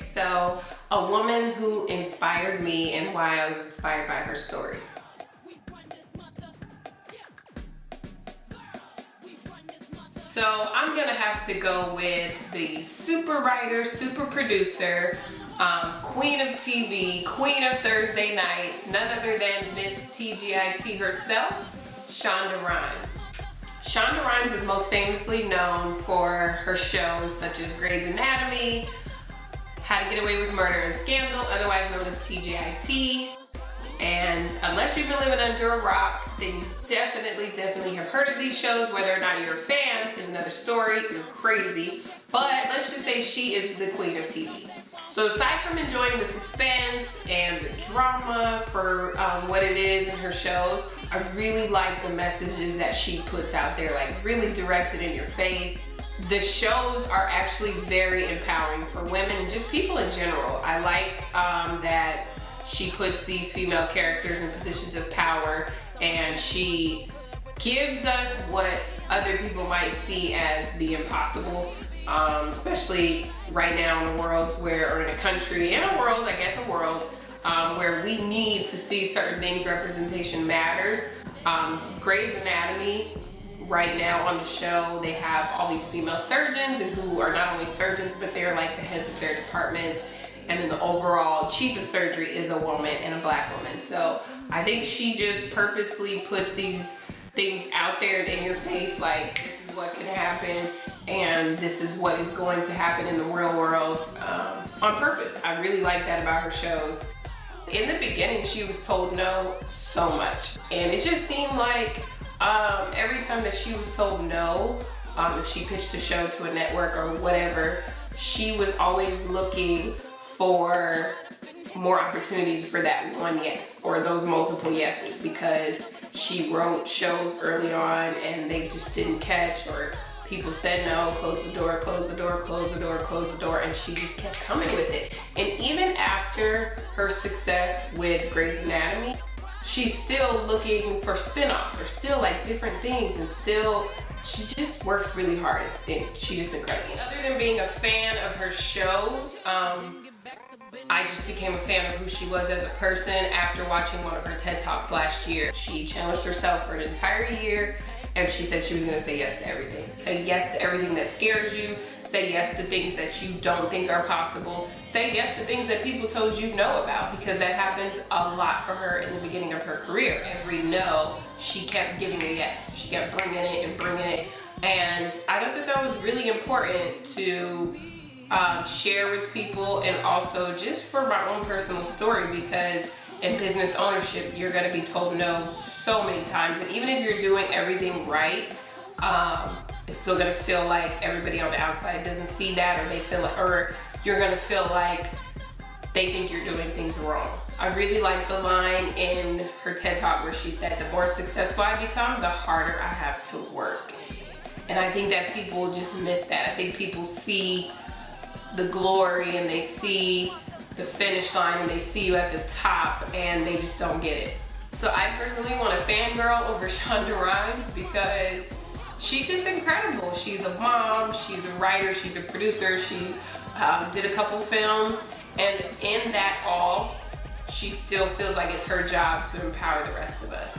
So a woman who inspired me and why I was inspired by her story. So I'm gonna have to go with the super writer, super producer, queen of TV, queen of Thursday nights, none other than Miss TGIT herself, Shonda Rhimes. Shonda Rhimes is most famously known for her shows such as Grey's Anatomy, How to Get Away with Murder and Scandal, otherwise known as TGIT. And unless you've been living under a rock, then you definitely have heard of these shows. Whether or not you're a fan is another story. You're crazy. But let's just say she is the queen of TV. So aside from enjoying the suspense and the drama for what it is in her shows, I really like the messages that she puts out there, like really directed in your face. The shows are actually very empowering for women and just people in general. I like that she puts these female characters in positions of power, and she gives us what other people might see as the impossible, especially right now in a world where, or in a country, in a world, I guess a world, where we need to see certain things. Representation matters. Grey's Anatomy, right now on the show, they have all these female surgeons, and who are not only surgeons, but they're like the heads of their departments. And then the overall chief of surgery is a woman, and a black woman. So I think she just purposely puts these things out there in your face, like this is what can happen and this is what is going to happen in the real world, on purpose. I really like that about her shows. In the beginning, she was told no so much, and it just seemed like every time that she was told no, if she pitched a show to a network or whatever, she was always looking for more opportunities for that one yes, or those multiple yeses, because she wrote shows early on and they just didn't catch, or people said no, close the door, close the door, close the door, close the door, and she just kept coming with it. And even after her success with Grey's Anatomy, she's still looking for spin-offs or still like different things, and still she just works really hard, and she's just incredible. Other than being a fan of her shows, I just became a fan of who she was as a person after watching one of her TED Talks last year. She challenged herself for an entire year, and she said she was gonna say yes to everything. Say yes to everything that scares you. Say yes to things that you don't think are possible. Say yes to things that people told you no about, because that happened a lot for her in the beginning of her career. Every no, she kept giving a yes. She kept bringing it and bringing it. And I thought that that was really important to share with people, and also just for my own personal story, because in business ownership, you're gonna be told no so many times. And even if you're doing everything right, it's still gonna feel like everybody on the outside doesn't see that, or they feel like, or you're gonna feel like they think you're doing things wrong. I really like the line in her TED Talk where she said, the more successful I become, the harder I have to work. And I think that people just miss that. I think people see the glory and they see the finish line and they see you at the top, and they just don't get it. So I personally want to fangirl over Shonda Rhimes because she's just incredible. She's a mom, she's a writer, she's a producer, she did a couple films, and in that all, she still feels like it's her job to empower the rest of us.